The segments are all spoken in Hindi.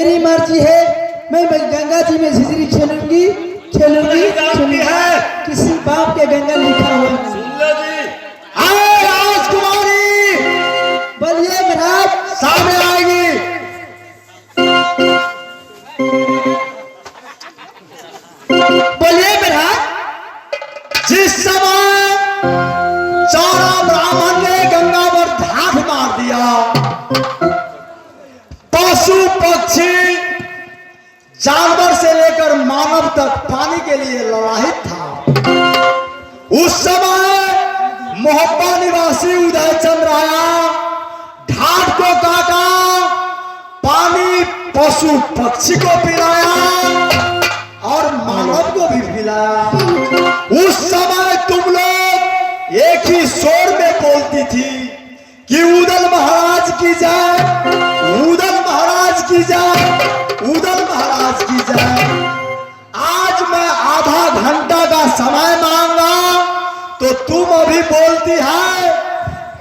मेरी मर्जी है, मैं गंगा जी में झिझरी खेलूंगी है। किसी बाप के गंगा लिखा हुआ राजकुमारी बोलिए महाराज, सामने आएगी। बोलिए महाराज, जिस समय चारा ब्राह्मण ने गंगा पर धाक मार दिया, पशु पक्षी जानवर से लेकर मानव तक पानी के लिए ललाहित था। उस समय मोहब्बा निवासी उदय चंद्र आया, ढाट को काटा, पानी पशु पक्षी को पिलाया और मानव को भी पिलाया। उस समय तुम लोग एक ही स्वर में बोलती थी कि उदल महाराज की जय, उदल महाराज की जय, उदल महाराज की जय। आज मैं आधा घंटा का समय मांगा तो तुम अभी बोलती है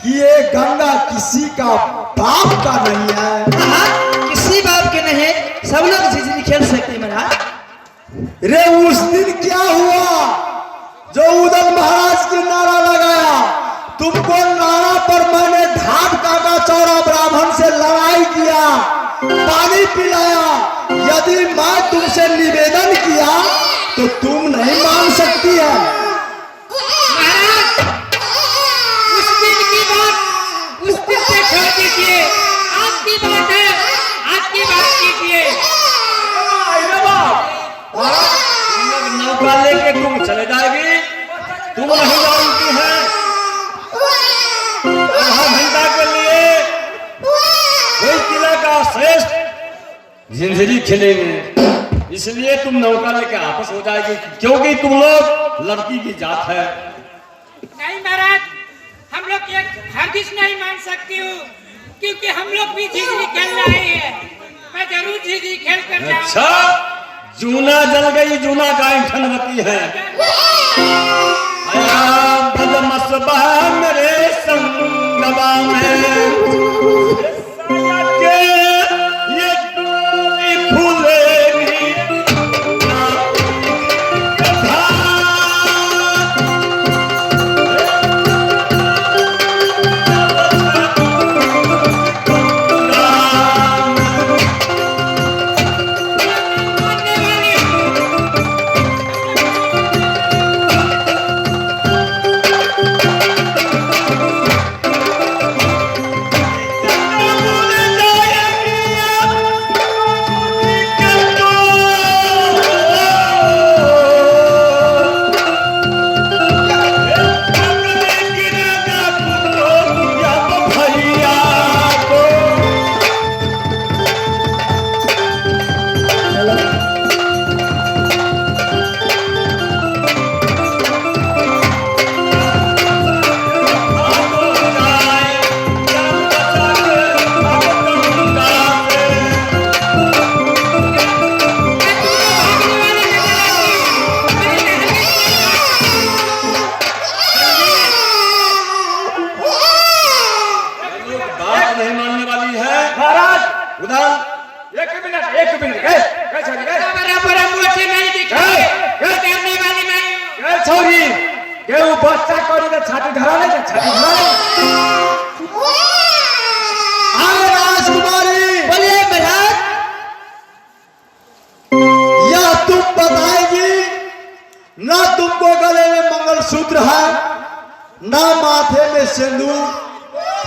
कि ये गंगा किसी का बाप का नहीं है। किसी बाप के नहीं, सब लोग झिझरी खेल सकते महाराज। रे उस दिन क्या हुआ जो उदल महाराज की नारा लगाया? तुमको नारा पर मैंने धाक काटा, चौरा ब्राह्मण से लड़ाई किया, पानी पिलाया। यदि मैं तुमसे निवेदन किया तो तुम नहीं मान सकती है। महाराज, उस दिन की बात उस दिन से छोड़ दीजिए, आज की बात है, आज की बात कीजिए। नौका लेके तुम चले जाएगी, तुम नहीं जानती है आधा घंटा के लिए कोई किला का श्रेष्ठ झिझरी खेलेंगे, इसलिए तुम नौका लेके आपस हो जाएगी, क्योंकि तुम लोग लड़की की जात है। नहीं महाराज, हम लोग एक हरगिज नहीं मान सकती हूँ, क्योंकि हम लोग भी झिझरी खेल रहे हैं। मैं जरूर झिझरी खेल कर जाऊंगा। अच्छा, जूना जल गई, जूना का ईंधन होती है। बदमसबा मेरे संगवा में बच्चा करी तो छाती धरा ले, छाती धरा ले। राजकुमारी बोलिए महाराज, यह तुम बताएगी ना? तुमको गले में मंगलसूत्र है, ना माथे में सिंदूर,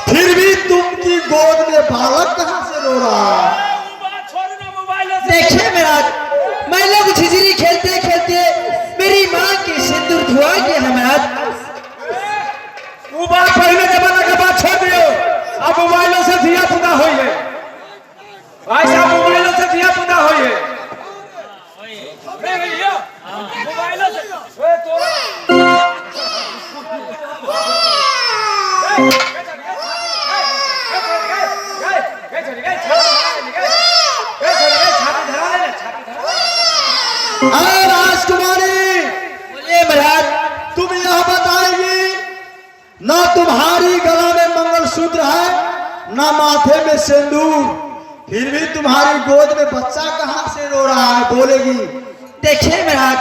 फिर भी तुमकी गोद में बालक कहां से रो रहा है? देखिए महाराज, मैं लोग झिझरी खेलते खेलते मेरी माँ की सिंदूर धुआ के महाराज। पहले जमाना का बात छोड़ दियो, अब मोबाइलों से धिया पुता हो है, ऐसा मोबाइलों से धिया पुता हो है। राजकुमारी बोलिए महाराज, तुम यह बताएगी ना? तुम्हारी गला में मंगलसूत्र है, ना माथे में सिंदूर, फिर भी तुम्हारी गोद में बच्चा कहाँ से रो रहा है, बोलेगी? देखिए महाराज,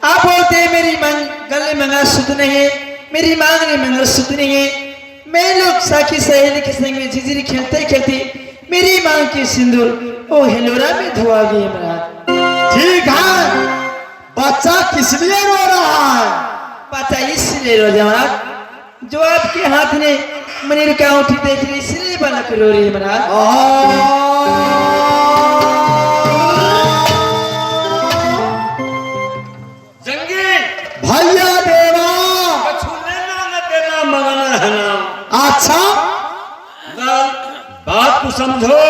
आप बोलते हैं मेरी गले मंगलसूत्र नहीं है, मेरी मांग में मंगलसूत्र नहीं है। मैं लोग साखी सहेली के संग में झिझरी खेलते खेलते मेरी मांग की सिंदूर ओ हेलोरा में धुआ गई महाराज। ठीक है, बच्चा किस लिए रो रहा है? पता इसलिए रो रहा महाराज, जो आपके हाथ ने मनीर का अंगूठी देख ली, इसलिए बालक रो रही है महाराज। जंगी भैया देवा, कछु लेना न देना मंगना है ना। अच्छा बात को समझो,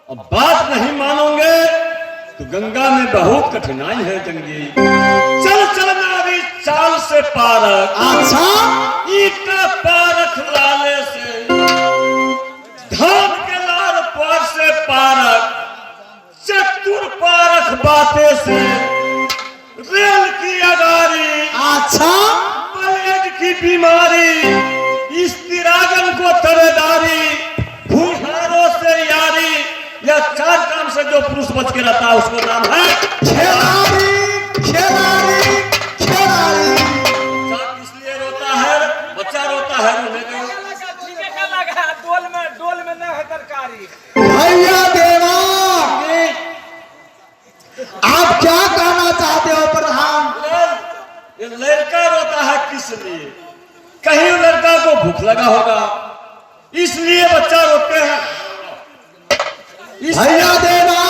और बात नहीं मानोगे तो गंगा में बहुत कठिनाई है जंगी। चल चलना अभी चाल से पारक, अच्छा, ईटा पारक लाले से, धाम के लार पार से पारक, चतुर पारक बातें से, रेल की अगारी, अच्छा, प्लेग की बीमारी, स्त्रीरागन को तरेदारी, भूखारों से यारी, या चार काम से जो पुरुष बच के रहता है उसको नाम है खिलाड़ी, खिलाड़ी, खिलाड़ी। चार इसलिए रोता है, बच्चा रोता है रोने दो। डोल में न है तरकारी। भैया देवा, आप क्या कहना चाहते हो प्रधान? ये लड़का रोता है किस लिए? कहीं लड़का को भूख लगा होगा, इसलिए बच्चा रोते हैं। भैया देवा,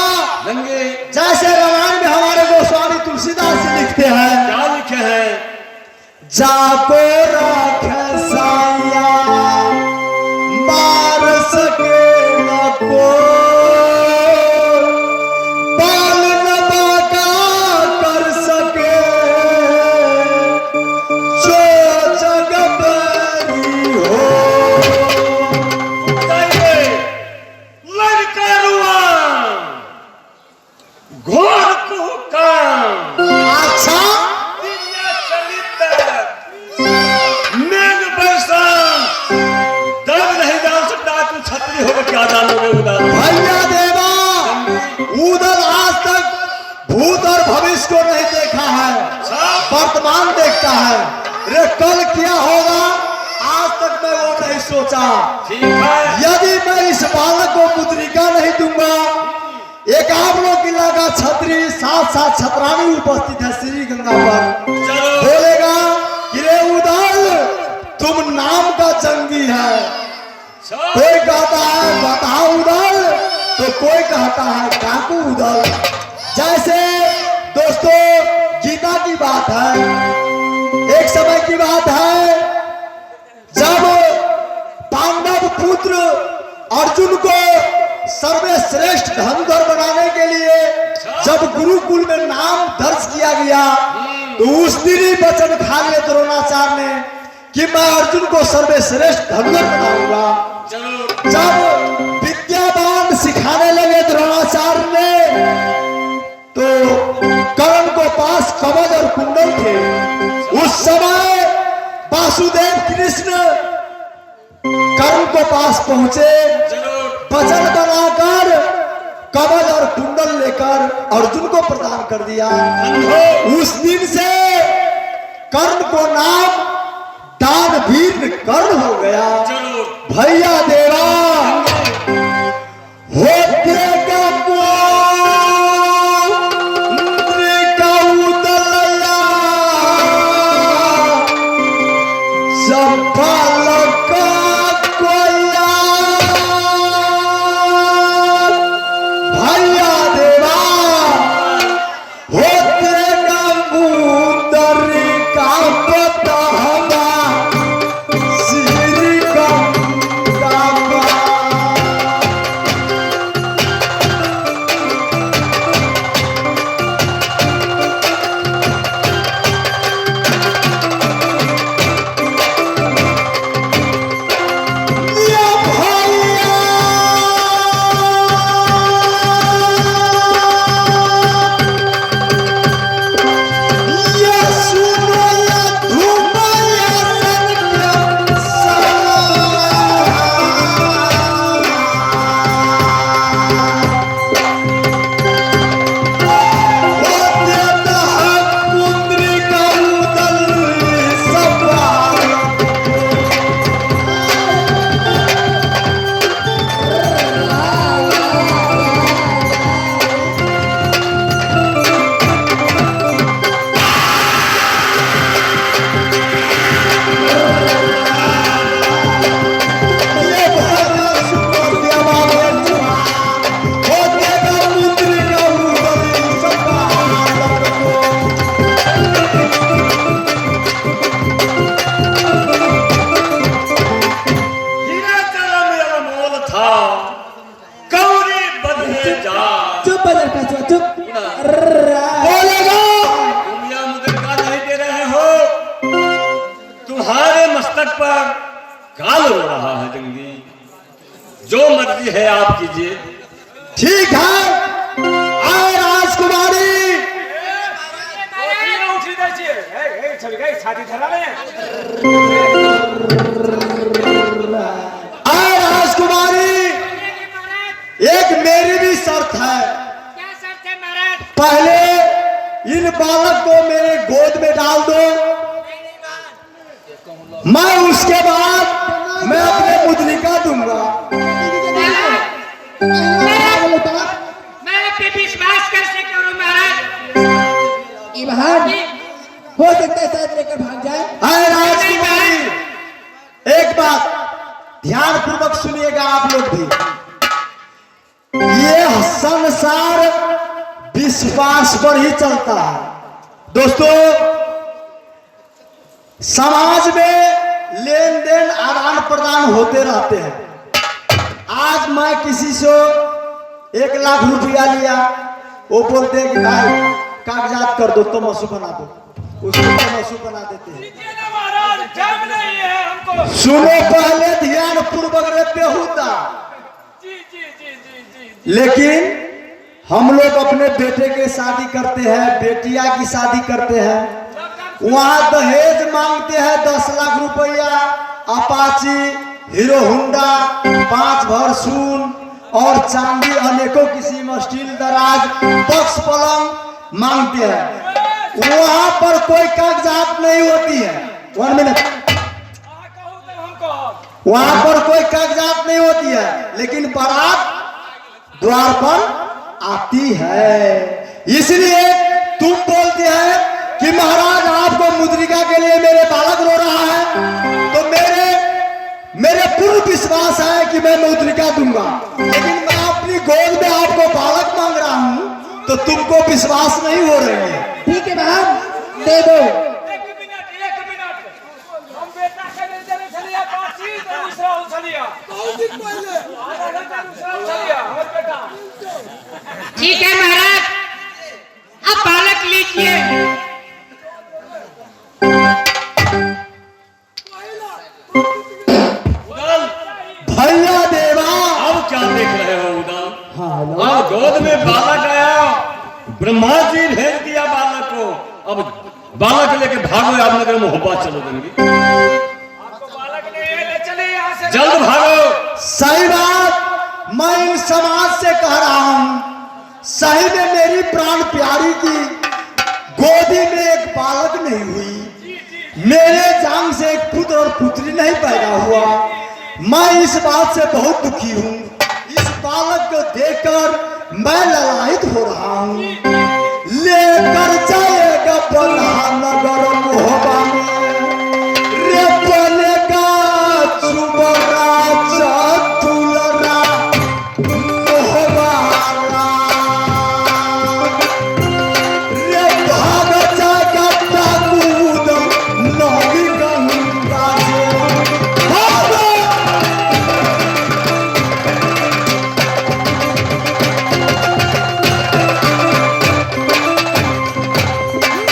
नंगे जैसे रामायण में हमारे गोस्वामी तुलसीदास जी लिखते हैं, क्या लिखे हैं? जाको राख साया मार सके न को, बाल न बाका कर सके जो जग बरी हो। बताइए, लड़का रुआ घोर को काम, अच्छा, दिया चलित मेघ बरसान, दर्द नहीं जान सकता। तू छतरी होकर क्या जानोगे उधर? भैया देवा, उधर आज तक भूत और भविष्य को नहीं देखा है, वर्तमान देखता है। रे कल क्या होगा आज तक मैं वो नहीं सोचा। ठीक है, यदि मैं इस बालक को मुद्रिका नहीं दूंगा, एक आप लोग किला का छतरी साथ साथ छतरानी उपस्थित है श्री गंगा पर, चलो बोलेगा कि रे उदल तुम नाम का जंगी है। कोई कहता है बता उदल, तो कोई कहता है काकू उदल। जैसे दोस्तों गीता की बात है, एक समय की बात है जब पांडव पुत्र अर्जुन को सर्वश्रेष्ठ धनुधर बनाने के लिए जब गुरुकुल में नाम दर्ज किया गया, तो उस दिन ही वचन खा लिया द्रोणाचार्य ने कि मैं अर्जुन को सर्वश्रेष्ठ धनुधर बनाऊंगा। चलो जब विद्यावान सिखाने लगे द्रोणाचार्य ने, तो कर्ण को पास कवच और कुंडल थे। उस समय वासुदेव कृष्ण कर्ण को पास पहुंचे, वचन बनाकर कवच और कुंडल लेकर अर्जुन को प्रदान कर दिया। उस दिन से कर्ण को नाम दानवीर कर्ण हो गया। भैया देवा, होते काल हो रहा है जंगी, जो मर्जी है आप कीजिए। ठीक है, आए राजकुमारी। आए राजकुमारी, एक मेरी भी शर्त है। क्या शर्त है महाराज? पहले इन बालक को मेरे गोद में डाल दो, मैं उसके बाद मैं अपने मुद्रिका दूंगा। मैं आप पे विश्वास कैसे करूं महाराज? इबान हो सकता है शायद लेकर भाग जाए। आए राजकुमारी, एक बात ध्यान पूर्वक सुनिएगा आप लोग भी। ये संसार विश्वास पर ही चलता है दोस्तों। समाज में लेन देन आदान प्रदान होते रहते हैं। आज मैं किसी से 1 लाख रुपया लिया, वो बोलते हैं कि भाई कागजात कर दो, तमसु बना दो, उसको तमसु बना देते हैं। सुनो पहले ध्यान पूर्वक रहते होता। लेकिन हम लोग अपने बेटे की शादी करते हैं, बेटिया की शादी करते हैं, वहां दहेज मांगते हैं 10 लाख रुपया, अपाची, हीरो होंडा, 5 भर सून और चांदी, अनेकों किस्म, स्टील दराज, बक्स पलंग मांगते हैं। वहां पर कोई कागजात नहीं होती है। 1 मिनट, वहां पर कोई कागजात नहीं होती है, लेकिन बारात द्वार पर आती है। इसलिए तुम बोलते हैं कि महाराज आपको मुद्रिका के लिए मेरे बालक रो रहा है, तो मेरे पूर्ण विश्वास है कि मैं मुद्रिका दूंगा। लेकिन मैं अपनी गोद में आपको बालक मांग रहा हूं, तो तुमको विश्वास नहीं हो रही है। ठीक है बहन, दे दो। एक मिनट, हम बेटा के ले चले चलिया पाची तो दूसरा उछलिया। आधा घंटा दूसरा उछलिया हमर बेटा। ठीक है महाराज, अब बालक लीजिए। भैया देवा, अब क्या देख रहे हो उदाल? हाँ, अब गोद में बालक आया, ब्रह्मा जी भेज दिया बालक को। अब बालक लेके भागो, आप नगर मोहब्बत चलो देंगे। आपको बालक ले चले यहाँ से। जल्द भागो। सही बात मैं इन समाज से कह रहा हूं। सही में मेरी प्राण प्यारी की गोदी में एक बालक नहीं हुई, मेरे जान से एक पुत्र और पुत्री नहीं पैदा हुआ। मैं इस बात से बहुत दुखी हूँ। इस बालक को देखकर मैं ललायित हो रहा हूँ। लेकर जाएगा बल्हा नगर मोहबा में, रे बनेगा चुबरा चतुलरा मोहबारा, रे भाग जाएगा ताकूद नवी गंगा से। भागो!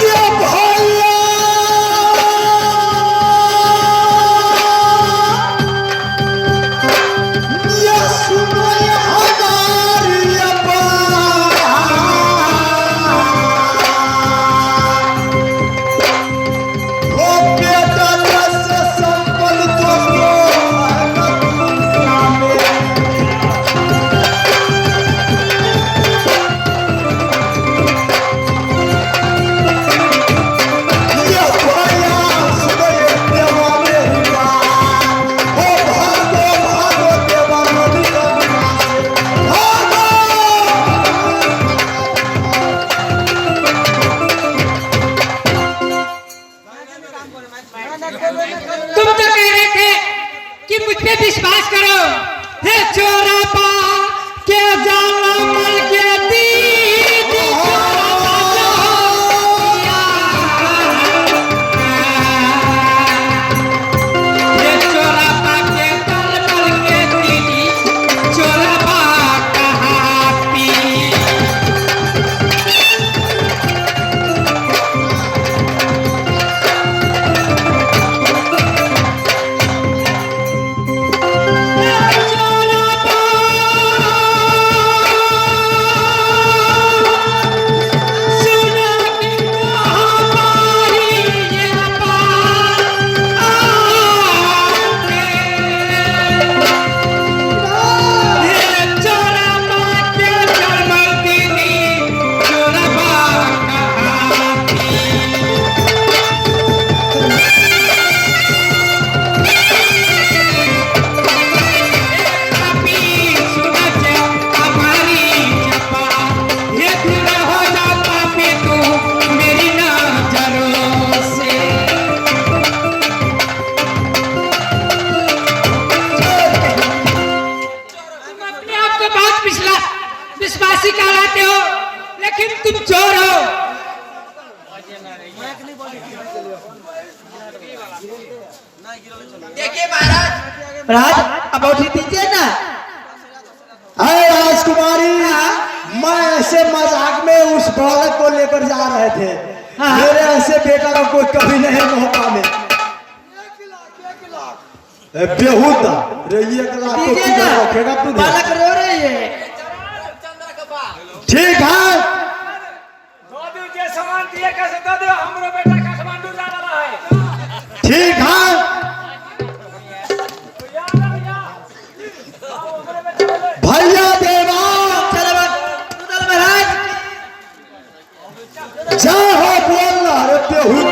ये भैया! ये सुनो ये हमारी बात। ओ बेटा जैसे संपन्न दोस्तों है न दुनिया में। ये भैया सुनो ये देवा मेरी बात। ओ भागो भागो देवा नदी गंगा से, भागो! तुम तो कह रहे थे कि मुझ पे विश्वास करो। हे चोरा पा के जाला मल के दीदी चोरा जो किया। हे चोरा पा के तल मल के दीदी चोरा पा कहाँ पी। महाराज अब उठी दीजिए ना। अरे राजकुमारी, मैं ऐसे मजाक में उस बालक को लेकर जा रहे थे। हाँ। मेरे ऐसे बेटा का कोई कभी नहीं मौका में। बेहुदा रे, 1 लाख को दीजिए किधर ना, रखेगा तू? बालक रो रही है। ठीक है, दो दिन जे सामान दिए कैसे दो दो, हमरो बेटा काठमांडू जा रहा है। ठीक है। तो याद आ गया। आओ हमरे बेटा बोले। भैया देवा, चलो महाराज। जा हो बोल ना रे बेहुदा।